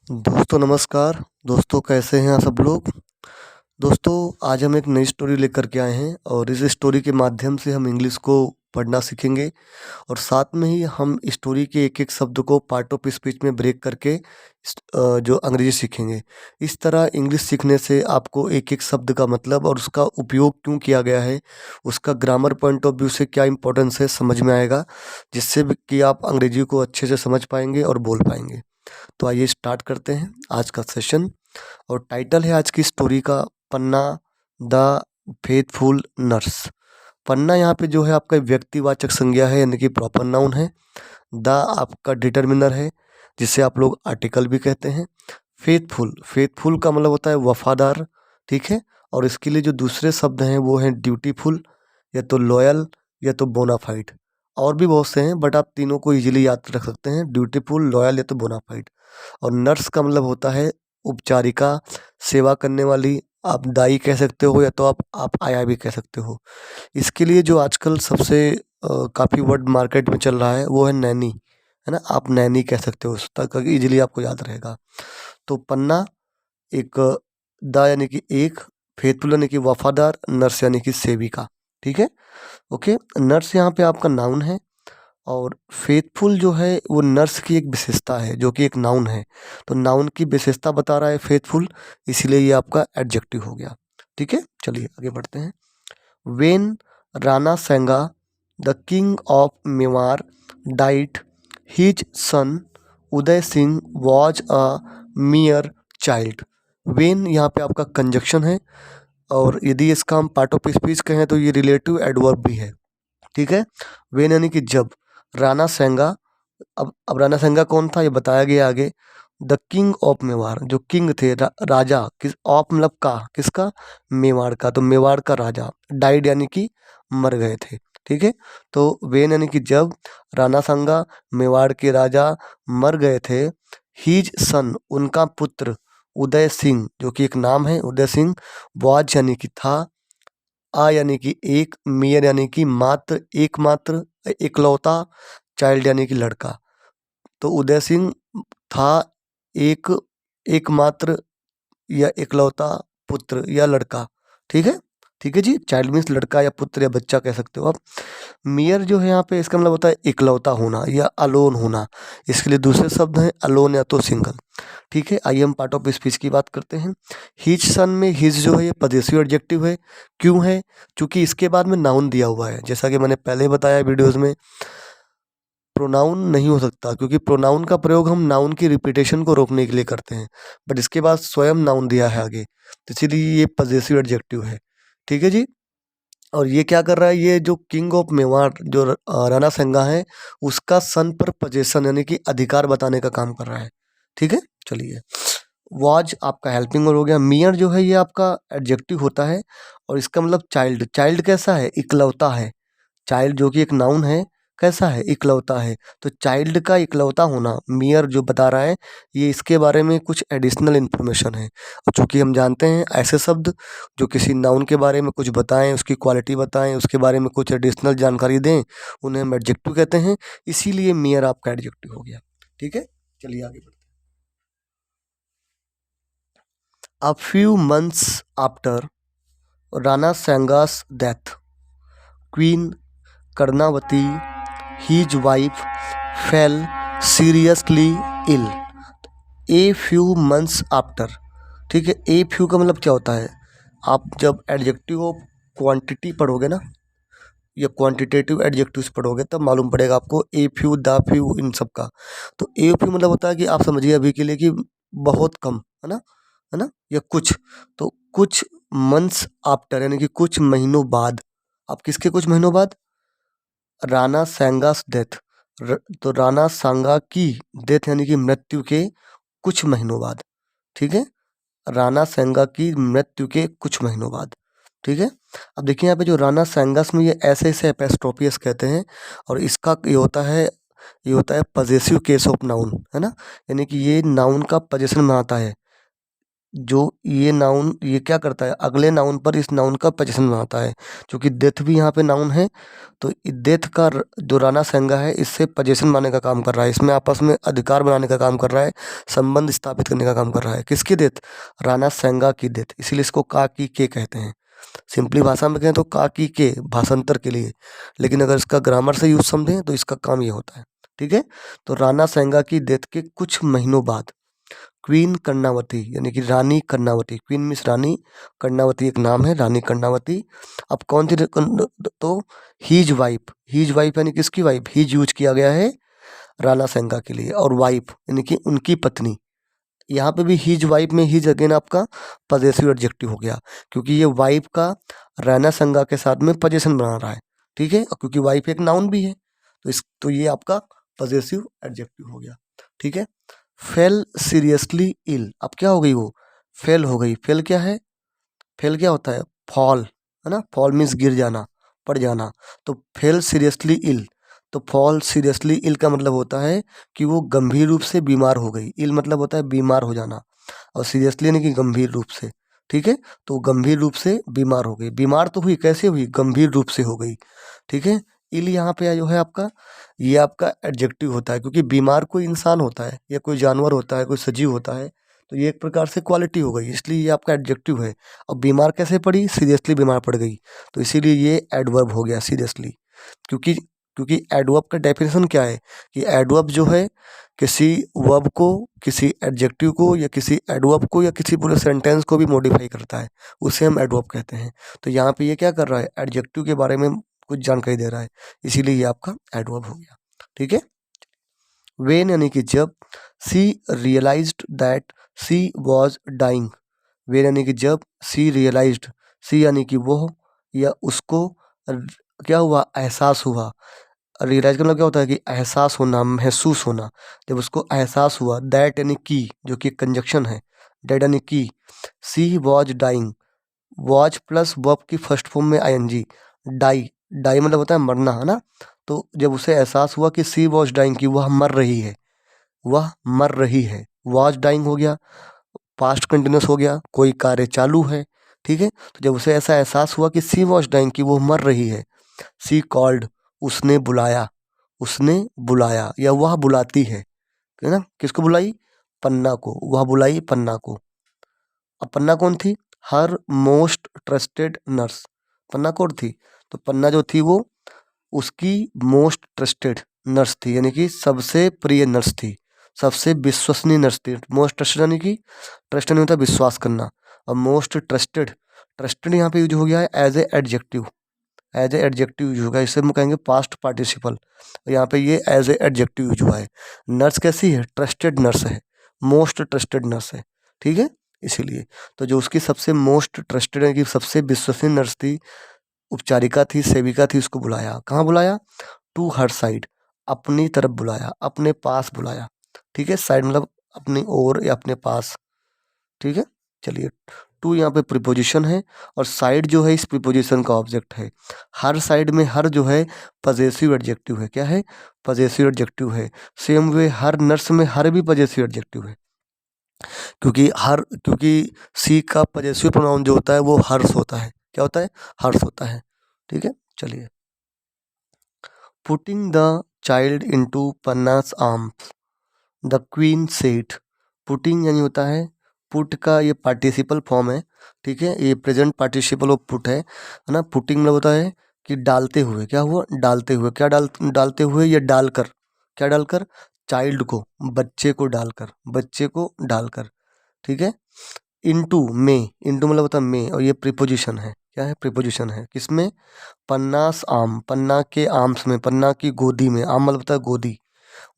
दोस्तों नमस्कार। दोस्तों कैसे हैं आप सब लोग। दोस्तों आज हम एक नई स्टोरी लेकर के आए हैं और इस स्टोरी के माध्यम से हम इंग्लिश को पढ़ना सीखेंगे और साथ में ही हम स्टोरी के एक एक शब्द को पार्ट ऑफ स्पीच में ब्रेक करके जो अंग्रेजी सीखेंगे। इस तरह इंग्लिश सीखने से आपको एक एक शब्द का मतलब और उसका उपयोग क्यों किया गया है, उसका ग्रामर पॉइंट ऑफ व्यू से क्या इंपॉर्टेंस है समझ में आएगा, जिससे कि आप अंग्रेजी को अच्छे से समझ पाएंगे और बोल पाएंगे। तो आइए स्टार्ट करते हैं आज का सेशन। और टाइटल है आज की स्टोरी का पन्ना द फेथफुल नर्स। पन्ना यहाँ पे जो है आपका व्यक्तिवाचक संज्ञा है यानी कि प्रॉपर नाउन है। द आपका डिटर्मिनर है जिसे आप लोग आर्टिकल भी कहते हैं। फेथफुल, फेथफुल का मतलब होता है वफादार, ठीक है। और इसके लिए जो दूसरे शब्द हैं वो हैं ड्यूटीफुल या तो लॉयल या तो बोनाफाइड। और भी बहुत से हैं बट आप तीनों को इजीली याद रख सकते हैं, ड्यूटीफुल, लॉयल या तो बोनाफाइड। और नर्स का मतलब होता है उपचारिका, सेवा करने वाली। आप दाई कह सकते हो या तो आप आया भी कह सकते हो। इसके लिए जो आजकल सबसे काफ़ी वर्ड मार्केट में चल रहा है वो है नैनी, है ना। आप नैनी कह सकते हो, उस तक इजीली आपको याद रहेगा। तो पन्ना एक, द यानी कि एक, फेथफुल यानी कि वफादार, नर्स यानी कि सेविका, ठीक है। ओके, नर्स यहाँ पे आपका नाउन है और फेथफुल जो है वो नर्स की एक विशेषता है जो कि एक नाउन है। तो नाउन की विशेषता बता रहा है फेथफुल, इसीलिए ये आपका एडजेक्टिव हो गया, ठीक है। चलिए आगे बढ़ते हैं। When Rana Sanga the king of Mewar diet, his son Uday Singh was a मियर child. When यहाँ पे आपका कंजक्शन है और यदि इसका हम पार्ट ऑफ स्पीच कहें तो ये रिलेटिव एडवर्ब भी है, ठीक है। वेन यानी कि जब, राणा सांगा, अब राणा सांगा कौन था ये बताया गया आगे। द किंग ऑफ मेवाड़, जो किंग थे राजा, किस ऑफ मतलब का, किसका, मेवाड़ का। तो मेवाड़ का राजा, डाइड यानी कि मर गए थे, ठीक है। तो वेन यानी कि जब, राणा सांगा मेवाड़ के राजा मर गए थे। हीज सन उनका पुत्र, उदय सिंह जो कि एक नाम है उदय सिंह, वाज यानी कि था, आ यानी कि एक, मियर यानी कि मात्र, एकमात्र, इकलौता, चाइल्ड यानी कि लड़का। तो उदय सिंह था एक, एकमात्र या इकलौता पुत्र या लड़का, ठीक है। ठीक है जी, चाइल्ड मीन्स लड़का या पुत्र या बच्चा कह सकते हो आप। मियर जो है यहाँ पे इसका मतलब होता है इकलौता होना या अलोन होना। इसके लिए दूसरे शब्द हैं अलोन या तो सिंगल, ठीक है। आइए हम पार्ट ऑफ स्पीच की बात करते हैं। हिज सन में हिज जो है ये पजेसिव एडजेक्टिव है। क्यों है? क्योंकि इसके बाद में नाउन दिया हुआ है। जैसा कि मैंने पहले बताया वीडियोस में, प्रोनाउन नहीं हो सकता क्योंकि प्रोनाउन का प्रयोग हम नाउन की रिपीटेशन को रोकने के लिए करते हैं, बट इसके बाद स्वयं नाउन दिया है आगे, तो इसीलिए ये पजेसिव एडजेक्टिव है, ठीक है जी। और ये क्या कर रहा है, ये जो किंग ऑफ मेवाड़ जो राणा संगा है उसका सन पर पजेशन यानी कि अधिकार बताने का काम कर रहा है, ठीक है। चलिए, वाज आपका हेल्पिंग वर्ब हो गया। मियर जो है ये आपका एडजेक्टिव होता है और इसका मतलब चाइल्ड। चाइल्ड कैसा है? इकलौता है। चाइल्ड जो कि एक नाउन है, कैसा है? इकलौता है। तो चाइल्ड का इकलौता होना मियर जो बता रहा है, ये इसके बारे में कुछ एडिशनल इन्फॉर्मेशन है। और चूंकि हम जानते हैं ऐसे शब्द जो किसी नाउन के बारे में कुछ बताएं, उसकी क्वालिटी बताएं, उसके बारे में कुछ एडिशनल जानकारी दें, उन्हें हम एडजेक्टिव कहते हैं। इसीलिए मियर आपका एडजेक्टिव हो गया, ठीक है। चलिए आगे बढ़ते हैं। A few months after Rana Sanga's death, Queen Karnavati, his wife, fell seriously ill. A few months after, ठीक है। ए फ्यू का मतलब क्या होता है? आप जब एडजेक्टिव ऑफ क्वांटिटी पढ़ोगे ना या क्वांटिटेटिव एडजेक्टिव्स पढ़ोगे तब मालूम पड़ेगा आपको ए फ्यू, द फ्यू, इन सब का। तो ए फ्यू मतलब होता है कि आप समझिए अभी के लिए कि बहुत कम, है ना, या कुछ। तो कुछ मंथ्स आफ्टर यानी कि कुछ महीनों बाद। आप किसके कुछ महीनों बाद? राणा सांगास डेथ। तो राणा सांगा की डेथ यानी कि मृत्यु के कुछ महीनों बाद, ठीक है। राणा सांगा की मृत्यु के कुछ महीनों बाद, ठीक है। अब देखिए यहाँ पे जो राणा सांगास में ये ऐसे ऐसे एपेस्ट्रोपियस कहते हैं और इसका ये होता है पजेसिव केस ऑफ नाउन, है ना। यानी कि ये नाउन का पजेशन बनाता है। जो ये नाउन ये क्या करता है, अगले नाउन पर इस नाउन का पोजीशन बनाता है। क्योंकि डेथ भी यहाँ पे नाउन है, तो डेथ का जो राना संज्ञा है इससे पोजीशन बनाने का काम कर रहा है, इसमें आपस में अधिकार बनाने का काम कर रहा है, संबंध स्थापित करने का काम कर रहा है। किसकी डेथ? राना संज्ञा की डेथ, इसीलिए इसको का की के कहते हैं। सिंपली भाषा में कहें तो का की के भाषांतर के लिए, लेकिन अगर इसका ग्रामर से यूज समझें तो इसका काम ये होता है। ठीक है, तो राना संज्ञा की डेथ के कुछ महीनों बाद क्वीन कर्णावती यानी कि रानी कर्णावती, क्वीन मिस रानी, कर्णावती एक नाम है, रानी कर्णावती। अब कौन थी तो हीज वाइफ यानी किसकी वाइफ? हीज यूज किया गया है राणा संगा के लिए, और वाइफ यानी कि उनकी पत्नी। यहाँ पे भी हीज वाइफ में हीज अगेन आपका पजेसिव एडजेक्टिव हो गया, क्योंकि ये वाइफ का राणा संगा के साथ में पजेशन बना रहा है। ठीक है, और क्योंकि वाइफ एक नाउन भी है, तो ये आपका पजेसिव एडजेक्टिव हो गया। ठीक है, फेल सीरियसली इल, अब क्या हो गई वो? फेल हो गई। फेल क्या है? फेल क्या होता है? फॉल, है ना? फॉल मीन्स गिर जाना, पड़ जाना। तो फेल सीरियसली इल, तो फॉल सीरियसली इल का मतलब होता है कि वो गंभीर रूप से बीमार हो गई। इल मतलब होता है बीमार हो जाना, और सीरियसली यानी कि गंभीर रूप से। ठीक है, तो गंभीर रूप से बीमार हो गई। बीमार तो हुई, कैसे हुई? गंभीर रूप से हो गई। ठीक है, इल यहाँ पे जो है आपका, ये आपका एडजेक्टिव होता है, क्योंकि बीमार कोई इंसान होता है या कोई जानवर होता है, कोई सजीव होता है, तो ये एक प्रकार से क्वालिटी हो गई, इसलिए ये आपका एडजेक्टिव है। और बीमार कैसे पड़ी? सीरियसली बीमार पड़ गई, तो इसीलिए ये एडवर्ब हो गया सीरियसली। क्योंकि क्योंकि एडवर्ब का डेफिनेशन क्या है कि एडवर्ब जो है किसी वर्ब को, किसी एडजेक्टिव को, या किसी एडवर्ब को, या किसी पूरे सेंटेंस को भी मॉडिफाई करता है, उसे हम एडवर्ब कहते हैं। तो यहाँ पे ये क्या कर रहा है? एडजेक्टिव के बारे में कुछ जानकारी दे रहा है, इसीलिए ये आपका एडवर्ब हो गया। ठीक है, वेन यानी कि जब, she realized that she was dying, when यानी कि जब, सी रियलाइज्ड, सी यानी कि वो, या उसको क्या हुआ? एहसास हुआ। रियलाइज का मतलब क्या होता है कि एहसास होना, महसूस होना। जब उसको एहसास हुआ, दैट यानी की, जो कि कंजक्शन है, दैट यानी की, she was dying, was plus verb की फर्स्ट फॉर्म में आईएनजी, डाई, डाई मतलब होता है मरना, है ना? तो जब उसे एहसास हुआ कि सी वॉज डाइंग, की वह मर रही है, वह मर रही है, वॉज डाइंग हो गया, पास्ट कंटिन्यूस हो गया, कोई कार्य चालू है। ठीक है, तो जब उसे ऐसा एहसास हुआ कि सी वॉज डाइंग, की वो मर रही है, सी कॉल्ड, उसने बुलाया, उसने बुलाया, या वह बुलाती है ना? किसको बुलाई? पन्ना को, वह बुलाई पन्ना को। अब पन्ना कौन थी? हर मोस्ट ट्रस्टेड नर्स, पन्ना कौन थी? तो पन्ना जो थी वो उसकी मोस्ट ट्रस्टेड नर्स थी, यानी कि सबसे प्रिय नर्स थी, सबसे विश्वसनीय नर्स थी। मोस्ट ट्रस्टेड यानी कि ट्रस्ट नहीं होता विश्वास करना, और मोस्ट ट्रस्टेड, ट्रस्टेड यहाँ पे यूज हो गया है as a adjective, as a adjective use होगा, इसे हम कहेंगे पास्ट पार्टिसिपल। यहाँ पे ये एज ए एडजेक्टिव यूज हुआ है। नर्स कैसी है? ट्रस्टेड नर्स है, मोस्ट ट्रस्टेड नर्स है। ठीक है, इसीलिए तो जो उसकी सबसे मोस्ट ट्रस्टेड है कि सबसे विश्वसनीय नर्स थी, उपचारिका थी, सेविका थी, उसको बुलाया। कहाँ बुलाया? टू हर साइड, अपनी तरफ बुलाया, अपने पास बुलाया। ठीक है, साइड मतलब अपनी ओर या अपने पास। ठीक है, चलिए, टू यहाँ पे प्रीपोजिशन है, और साइड जो है इस प्रीपोजिशन का ऑब्जेक्ट है। हर साइड में हर जो है पजेसिव एडजेक्टिव है। क्या है? पजेसिव एडजेक्टिव है। सेम वे हर नर्स में हर भी पजेसिव एडजेक्टिव है, क्योंकि सी का पजेसिव प्रोनाउन जो होता है वो हर्ष होता है। क्या होता है? हर्ष होता है। ठीक है, चलिए, पुटिंग द चाइल्ड इनटू पन्नास arms, the queen said. Putting यानी होता है, पुट का ये पार्टिसिपल फॉर्म है। ठीक है, ये प्रेजेंट पार्टिसिपल ऑफ पुट है ना? पुटिंग मतलब होता है कि डालते हुए। क्या हुआ? डालते हुए। क्या डालते हुए? या डालकर। क्या डालकर? चाइल्ड को, बच्चे को डालकर, बच्चे को डालकर। ठीक है, इनटू में, इनटू मतलब होता है में, और ये प्रीपोजिशन है। क्या है? प्रीपोजिशन है। किसमें? पन्नास आम, पन्ना के आर्म्स में, पन्ना की गोदी में। आम मतलब होता है गोदी,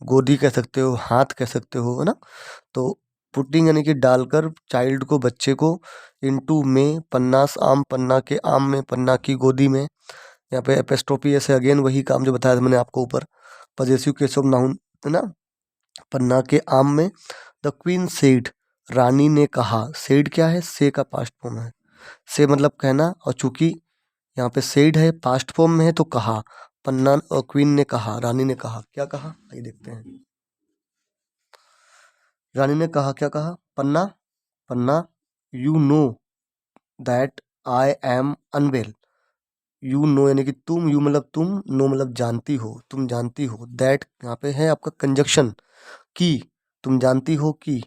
गोदी कह सकते हो, हाथ कह सकते हो, है ना? तो पुटिंग यानी कि डालकर, चाइल्ड को, बच्चे को, इनटू में, पन्नास आम, पन्ना के आम में, पन्ना की गोदी में। यहाँ पे एपेस्ट्रोफी ऐसे अगेन वही काम जो बताया था मैंने आपको ऊपर, पजेसिव केस ऑफ नाउन, है ना? पन्ना के आम में। द क्वीन सेड, रानी ने कहा। सेड क्या है? से का पास्ट फॉर्म है। से मतलब कहना, और चूंकि यहाँ पे सेड है, पास्ट फॉर्म में है, तो कहा। पन्ना और क्वीन ने कहा, रानी ने कहा। क्या कहा? आइए देखते हैं। रानी ने कहा, क्या कहा? Panna, Panna you know that I am unwell. You know यानी कि तुम, यू मतलब तुम, नो मतलब जानती हो, तुम जानती हो। दैट यहाँ पे है आपका कंजक्शन, कि तुम जानती हो कि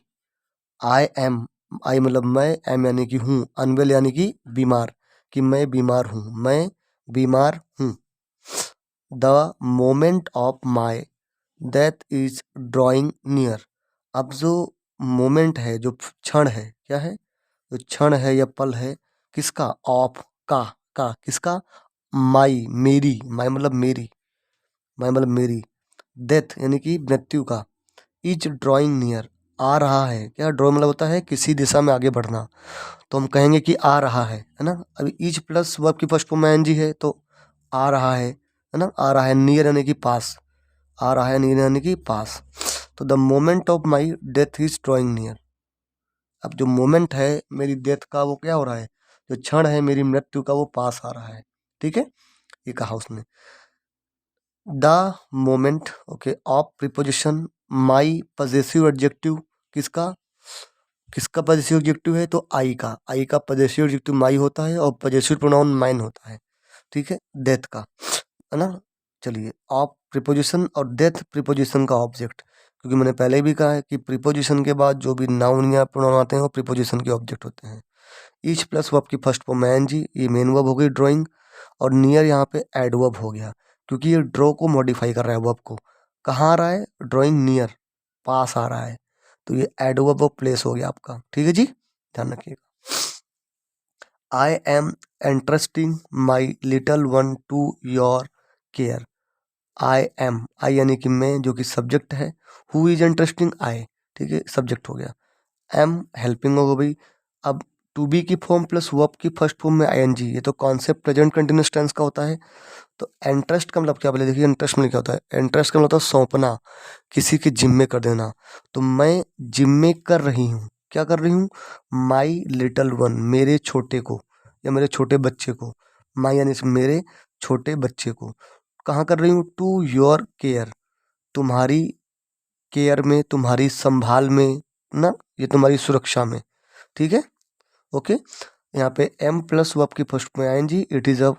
आई एम, आई मतलब मैं, एम यानी कि हूँ, अनवेल यानी कि बीमार, कि मैं बीमार हूँ, मैं बीमार हूँ। The moment of my death is drawing near. अब जो मोमेंट है, जो क्षण है, क्या है, जो क्षण है या पल है, किसका, ऑफ, का किसका, माई मेरी, माई मतलब मेरी, माई मतलब मेरी, डेथ यानी कि मृत्यु का, इज ड्रॉइंग नियर आ रहा है। क्या ड्रॉ मतलब होता है किसी दिशा में आगे बढ़ना, तो हम कहेंगे कि आ रहा है ना। अभी इज प्लस वर्ब की फर्स्ट फॉर्म में एनजी है, तो आ रहा है ना, आ रहा है, नियर यानी कि पास, आ रहा है नियर यानी कि पास। तो the moment of my death is drawing near. अब जो मोमेंट है मेरी डेथ का वो क्या हो रहा है, जो क्षण है मेरी मृत्यु का वो पास आ रहा है। ठीक है, ये कहा उसने। The moment, okay, of preposition my possessive adjective, किसका, किसका पजेसिव एडजेक्टिव है, तो आई का पजेसिव एडजेक्टिव माई होता है और पजेसिव प्रोनाउन माइन होता है। ठीक है, डेथ का, है ना। चलिए, ऑफ प्रीपोजिशन और डेथ प्रीपोजिशन का ऑब्जेक्ट, क्योंकि मैंने पहले भी कहा है कि प्रीपोजिशन के बाद जो भी नाउन या प्रोनाउन आते हैं वो प्रीपोजिशन के ऑब्जेक्ट होते हैं। ईच प्लस वर्ब की फर्स्ट फॉर्म एनजी, ये मेन वर्ब हो गई ड्राइंग, और नियर यहाँ पे एडवर्ब हो गया, क्योंकि ये ड्रॉ को मॉडिफाई कर रहा है, वर्ब को। कहाँ आ रहा है, ड्राइंग नियर, पास आ रहा है, तो ये एडवर्ब ऑफ प्लेस हो गया आपका। ठीक है जी, ध्यान रखिएगा। I am entrusting my little one to your care. I am, I यानी कि मैं, जो कि सब्जेक्ट है, हु इज इंटरेस्टिंग, आई, ठीक है, सब्जेक्ट हो गया। एम हेल्पिंग हो गई। अब टू बी की फॉर्म प्लस वर्ब की फर्स्ट फॉर्म में आईएनजी, ये तो कॉन्सेप्ट प्रेजेंट कंटिन्यूअस टेंस का होता है। तो इंटरेस्ट का मतलब क्या, पहले देखिए इंटरेस्ट में क्या होता है, इंटरेस्ट का मतलब होता है सौंपना, किसी के जिम्मे कर देना। तो मैं जिम्मे कर रही हूँ, क्या कर रही हूँ, माई लिटल वन, मेरे छोटे को या मेरे छोटे बच्चे को, माई यानी से मेरे छोटे बच्चे को, कहाँ कर रही हूँ, टू योर केयर, तुम्हारी केयर में, तुम्हारी संभाल में ना, ये तुम्हारी सुरक्षा में। ठीक है, ओके। यहाँ पे एम प्लस वर्ब की फर्स्ट में आएंगी, it is a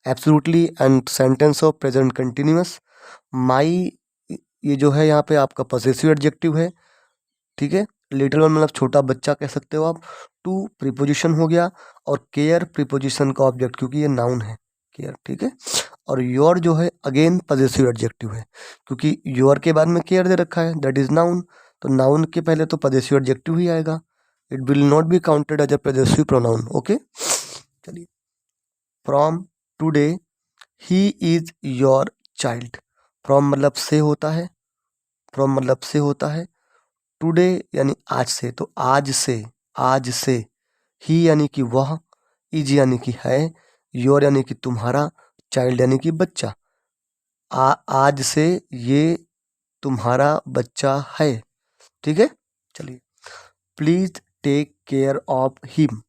absolutely and sentence of present continuous. My, ये जो है यहाँ पे आपका पॉसेसिव एडजेक्टिव है। ठीक है, लिटिल वन मतलब छोटा बच्चा कह सकते हो आप। टू प्रीपोजिशन हो गया, और केयर प्रीपोजिशन का ऑब्जेक्ट, क्योंकि ये नाउन है, केयर। ठीक है, और योर जो है अगेन पॉसेसिव एडजेक्टिव है, क्योंकि योर के बाद में केयर दे रखा है, दैट इज नाउन, तो नाउन के पहले तो पॉसेसिव एडजेक्टिव ही आएगा। It will not be counted as a possessive pronoun. Okay, चलिए। From today he is your child. From मतलब से होता है, फ्रॉम मतलब से होता है, टुडे यानी आज से, तो आज से, आज से, ही यानी कि वह, इज यानी कि है, योर यानी कि तुम्हारा, चाइल्ड यानी कि बच्चा। आज से ये तुम्हारा बच्चा है। ठीक है, चलिए। Please take care of him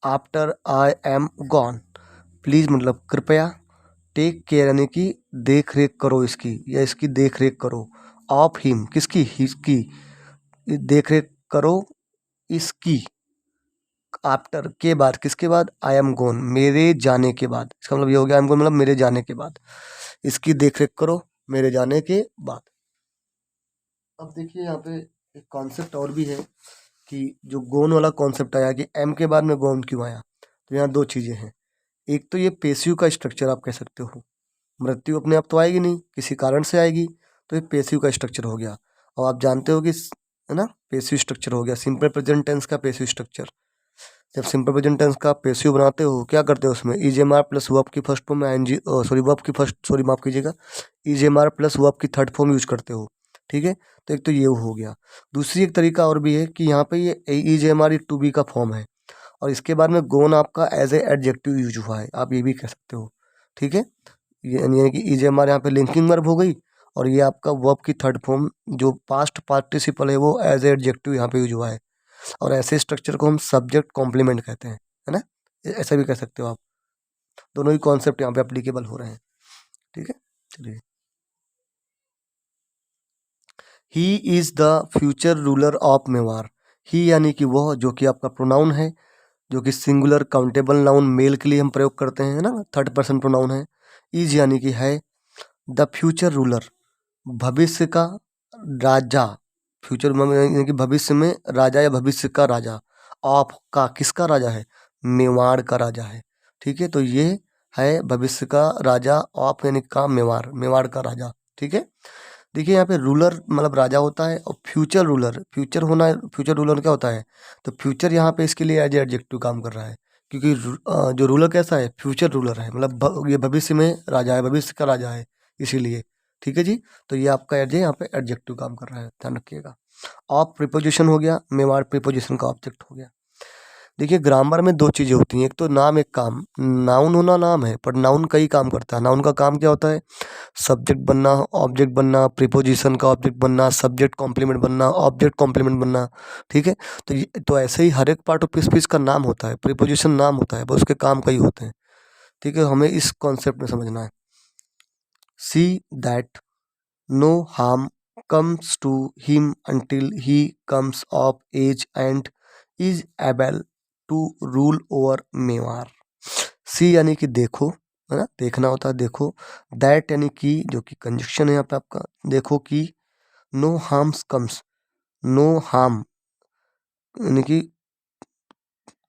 after I am gone. Please मतलब कृपया, टेक केयर यानी कि देख रेख करो इसकी, या इसकी देख रेख करो, ऑफ हिम किसकी, इसकी देख रेख करो, इसकी, आफ्टर के बाद, किसके बाद, आई एम गोन, मेरे जाने के बाद। इसका मतलब ये हो गया, आई एम गोन मतलब मेरे जाने के बाद, इसकी देख रेख करो मेरे जाने के बाद। अब देखिए यहाँ पे एक कॉन्सेप्ट और भी है, कि जो गोन वाला कॉन्सेप्ट आया कि एम के बाद में गोन क्यों आया, तो यहाँ दो चीज़ें हैं। एक तो ये पेशिव का स्ट्रक्चर आप कह सकते हो, मृत्यु अपने आप तो आएगी नहीं, किसी कारण से आएगी, तो ये पेशिव का स्ट्रक्चर हो गया। और आप जानते हो कि है ना, पेशिव स्ट्रक्चर हो गया सिंपल प्रेजेंट टेंस का पेशिव स्ट्रक्चर। जब सिंपल प्रेजेंट टेंस का पेशिव बनाते हो, क्या करते हो उसमें, ईजेएमआर प्लस वर्ब की फर्स्ट फॉर्म में आईएनजी, सॉरी वर्ब की फर्स्ट, सॉरी माफ कीजिएगा, ईजेएमआर प्लस वर्ब की थर्ड फॉर्म यूज करते हो। ठीक है, तो एक तो ये हो गया। दूसरी एक तरीका और भी है कि यहाँ पे ये ईजेएमआर टू बी का फॉर्म है, और इसके बाद में गोन आपका एज ए एडजेक्टिव यूज हुआ है, आप ये भी कह सकते हो। ठीक है, यानी कि ईजेएमआर यहाँ पे लिंकिंग वर्ब हो गई, और ये आपका वर्ब की थर्ड फॉर्म जो पास्ट पार्टिसिपल है वो एज ए एडजेक्टिव यहाँ पे यूज हुआ है। और ऐसे स्ट्रक्चर को हम सब्जेक्ट कॉम्प्लीमेंट कहते हैं, है ना, ऐसा भी कह सकते हो आप। दोनों ही कॉन्सेप्ट यहाँ पे अप्लीकेबल हो रहे हैं। ठीक है, चलिए। He is the future ruler of Mewar. He यानी कि वह, जो कि आपका प्रोनाउन है, जो कि सिंगुलर काउंटेबल नाउन मेल के लिए हम प्रयोग करते हैं, है ना, थर्ड पर्सन प्रोनाउन है। इज यानी कि है। द फ्यूचर रूलर, भविष्य का राजा, फ्यूचर यानी कि भविष्य में राजा या भविष्य का राजा। ऑफ का, किसका राजा है? मेवाड़ का राजा है। ठीक है, तो ये है भविष्य का राजा, ऑफ यानी का मेवाड़, मेवाड़ का राजा। ठीक है, देखिए यहाँ पे रूलर मतलब राजा होता है, और फ्यूचर रूलर, फ्यूचर होना, फ्यूचर रूलर क्या होता है? तो फ्यूचर यहाँ पे इसके लिए एज एडजेक्टिव काम कर रहा है, क्योंकि जो रूलर कैसा है? फ्यूचर रूलर है, मतलब ये भविष्य में राजा है, भविष्य का राजा है, इसीलिए। ठीक है जी, तो ये आपका एज यहाँ पे एडजेक्टिव काम कर रहा है, ध्यान रखिएगा। ऑफ प्रीपोजिशन हो गया, मेवाड़ प्रीपोजिशन का ऑब्जेक्ट हो गया। देखिए ग्रामर में दो चीज़ें होती हैं, एक तो नाम, एक काम। नाउन होना नाम है, पर नाउन कई काम करता है। नाउन का काम क्या होता है? सब्जेक्ट बनना, ऑब्जेक्ट बनना, प्रीपोजिशन का ऑब्जेक्ट बनना, सब्जेक्ट कॉम्प्लीमेंट बनना, ऑब्जेक्ट कॉम्प्लीमेंट बनना। ठीक है, तो ऐसे ही हर एक पार्ट ऑफ स्पीच का नाम होता है, प्रीपोजिशन नाम होता है, बस उसके काम कई होते हैं। ठीक है, हमें इस कॉन्सेप्ट में समझना है। See that no harm comes to him until he comes of age and is able to rule over Mewar. She यानी कि देखो, है ना, देखना होता है, देखो। दैट यानी कि, जो कि कंजक्शन है यहाँ पे आपका, देखो कि। No harms comes, no harm यानी कि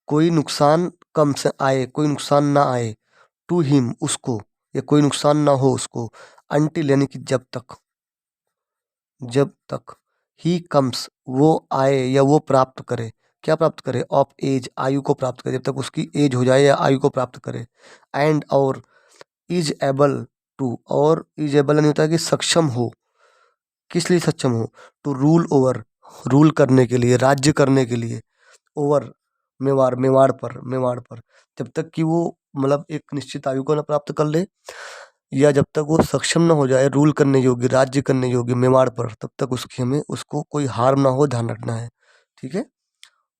कोई नुकसान कम से आए, कोई नुकसान ना आए। टू हिम, उसको, या कोई नुकसान ना हो उसको। अंटिल यानी कि जब तक, जब तक। ही कम्स, वो आए या वो प्राप्त करे। क्या प्राप्त करे? ऑफ एज, आयु को प्राप्त करे, जब तक उसकी एज हो जाए या आयु को प्राप्त करे। एंड और इज एबल टू, और इज एबल नहीं होता है कि सक्षम हो। किस लिए सक्षम हो? टू रूल ओवर, रूल करने के लिए, राज्य करने के लिए। ओवर मेवाड़, मेवाड़ पर, मेवाड़ पर। जब तक कि वो मतलब एक निश्चित आयु को न प्राप्त कर ले, या जब तक वो सक्षम न हो जाए रूल करने योग्य, राज्य करने योग्य मेवाड़ पर, तब तक उसकी, हमें उसको कोई हार्म ना हो, ध्यान रखना है। ठीक है,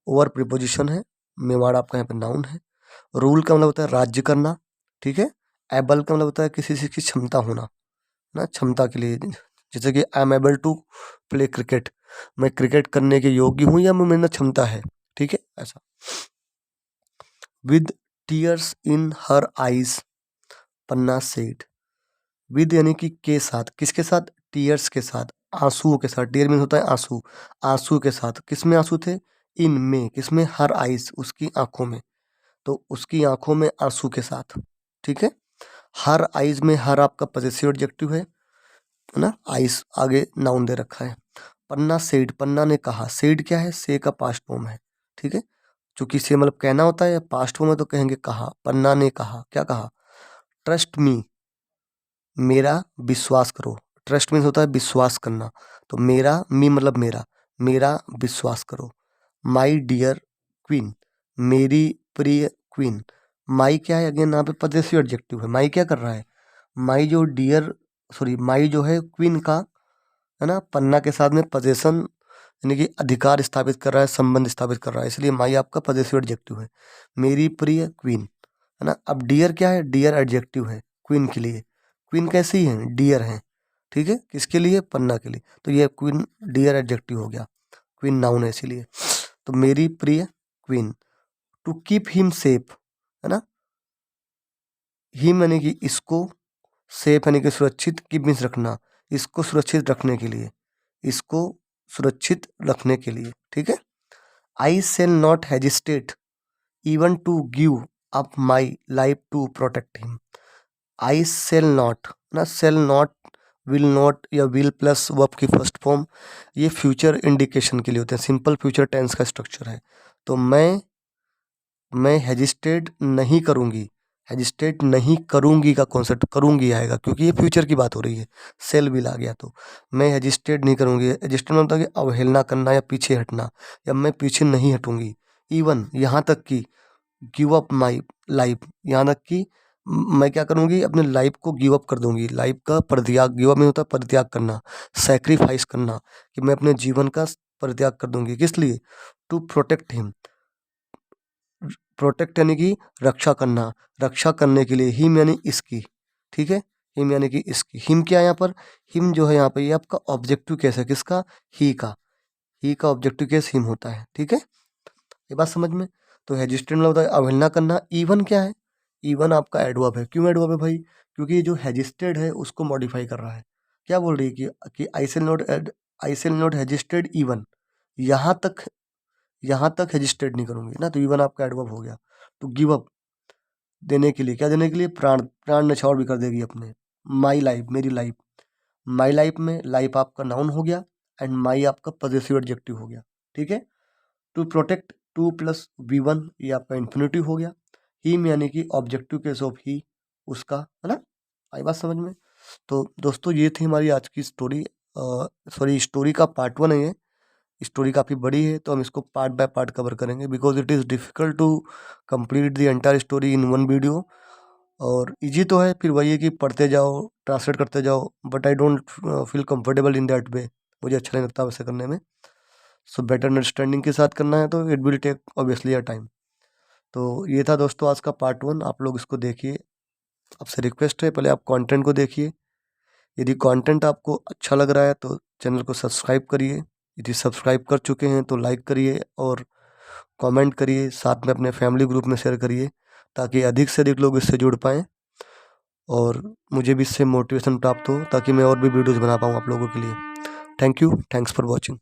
ओवर प्रीपोजिशन है, मेवाड़ आपका यहाँ पे नाउन है। रूल का मतलब होता है राज्य करना। ठीक है, एबल का मतलब होता है किसी चीज़ की क्षमता होना, ना, क्षमता के लिए। जैसे कि I am able to play cricket, मैं क्रिकेट करने के योग्य हूँ, या मैं, मेरे में क्षमता है। ठीक है, ऐसा। With tears in her eyes, Panna said. With यानी कि के साथ, किसके साथ? टीयर्स के साथ, आंसुओं के साथ। टीयर मीन होता है आंसू, आंसू के साथ। किस में आंसू थे? इन में, किस में? हर आइज, उसकी आंखों में। तो उसकी आंखों में आंसू के साथ। ठीक है, हर आइज में हर आपका पजेसिव एडजेक्टिव है ना, आइज आगे नाउन दे रखा है। पन्ना सेड, पन्ना ने कहा। सेड क्या है? से का पास्ट फॉर्म है। ठीक है, चूंकि से मतलब कहना होता है, पास्ट फॉर्म में तो कहेंगे कहा। पन्ना ने कहा, क्या कहा? ट्रस्ट मी, मेरा विश्वास करो। ट्रस्ट मीन्स होता है विश्वास करना, तो मेरा, मी मतलब मेरा, मेरा विश्वास करो। माई डियर क्वीन, मेरी प्रिय क्वीन। माई क्या है? अगेन यहाँ पे पजेसिव एडजेक्टिव है। माई क्या कर रहा है? माई जो डियर, सॉरी, माई जो है क्वीन का, है ना, पन्ना के साथ में पजेशन यानी कि अधिकार स्थापित कर रहा है, संबंध स्थापित कर रहा है, इसलिए माई आपका पजेसिव एडजेक्टिव है। मेरी प्रिय क्वीन, है ना। अब डियर क्या है? डियर एडजेक्टिव है क्वीन के लिए। क्वीन कैसी है? डियर है। ठीक है, किसके लिए? पन्ना के लिए। तो ये क्वीन डियर एडजेक्टिव हो गया, क्वीन नाउन है इसीलिए। तो मेरी प्रिय queen. To keep him safe, है ना। हिम यानी कि इसको, सेफ यानी कि सुरक्षित, कीप मीन्स रखना, इसको सुरक्षित रखने के लिए, इसको सुरक्षित रखने के लिए। ठीक है, I shall not hesitate even to give up my life to protect him. I shall not ना, सेल नॉट, विल नॉट या विल प्लस वर्ब की फर्स्ट फॉर्म, ये फ्यूचर इंडिकेशन के लिए होते हैं, सिंपल फ्यूचर टेंस का स्ट्रक्चर है। तो मैं हेजिस्टेट नहीं करूँगी, हेजिस्टेट नहीं करूँगी का कॉन्सेप्ट करूँगी आएगा, क्योंकि ये फ्यूचर की बात हो रही है। सेल विल आ गया, तो मैं हेजिस्टेट नहीं करूँगी। हेजिस्टेट मतलब कि अवहेलना करना या पीछे हटना, या मैं पीछे नहीं हटूँगी। इवन, यहाँ तक कि गिव अप माई लाइफ, यहाँ तक कि मैं क्या करूँगी? अपने लाइफ को गिव अप कर दूंगी। लाइफ का परित्याग, गिव अप में होता है परित्याग करना, सैक्रिफाइस करना, कि मैं अपने जीवन का परित्याग कर दूंगी। किस लिए? टू प्रोटेक्ट हिम, प्रोटेक्ट यानी कि रक्षा करना, रक्षा करने के लिए। हिम यानी इसकी, ठीक है, हिम यानी कि इसकी। हिम क्या है यहाँ पर? हिम जो है यहाँ पर, ये आपका ऑब्जेक्टिव केस है, किसका? ही का। ही का ऑब्जेक्टिव केस हिम होता है। ठीक है, ये बात समझ में। तो हेजिस्टेड मतलब होता है अवहेलना करना। इवन क्या है? इवन आपका एडवर्ब है। क्यों एडवर्ब है भाई? क्योंकि ये जो हेजिस्टेड है उसको मॉडिफाई कर रहा है। क्या बोल रही है कि आई शेल नॉट हेजिस्टेड इवन, यहाँ तक हेजिस्टेट नहीं करूंगी ना, तो इवन आपका एडवर्ब हो गया। तो गिव अप, देने के लिए, क्या देने के लिए? प्राण, प्राण न्यौछावर भी कर देगी अपने। माई लाइफ, मेरी लाइफ। माई लाइफ में लाइफ आपका नाउन हो गया एंड माई आपका पॉजेसिव एडजेक्टिव हो गया। ठीक है, to protect, two plus V1 ये आपका इन्फिनिटिव हो गया। हिम यानी कि ऑब्जेक्टिव केस ऑफ ही, उसका, है ना। आई बात समझ में। तो दोस्तों ये थी हमारी आज की स्टोरी। सॉरी, स्टोरी का पार्ट 1 है ये। स्टोरी काफ़ी बड़ी है तो हम इसको पार्ट बाय पार्ट कवर करेंगे, because it is difficult to complete the entire story in one video. और इजी तो है, फिर वही है कि पढ़ते जाओ, ट्रांसलेट करते जाओ, but I don't feel comfortable in that way. मुझे अच्छा नहीं लगता वैसे करने में। सो बेटर अंडरस्टैंडिंग के साथ करना है तो it will take obviously a time. तो ये था दोस्तों आज का पार्ट 1। आप लोग इसको देखिए। आपसे रिक्वेस्ट है पहले आप कंटेंट को देखिए। यदि कंटेंट आपको अच्छा लग रहा है तो चैनल को सब्सक्राइब करिए। यदि सब्सक्राइब कर चुके हैं तो लाइक करिए और कमेंट करिए, साथ में अपने फैमिली ग्रुप में शेयर करिए, ताकि अधिक से अधिक लोग इससे जुड़ पाएँ और मुझे भी इससे मोटिवेशन प्राप्त हो, ताकि मैं और भी वीडियोज़ बना पाऊँ आप लोगों के लिए। Thank you, thanks for watching.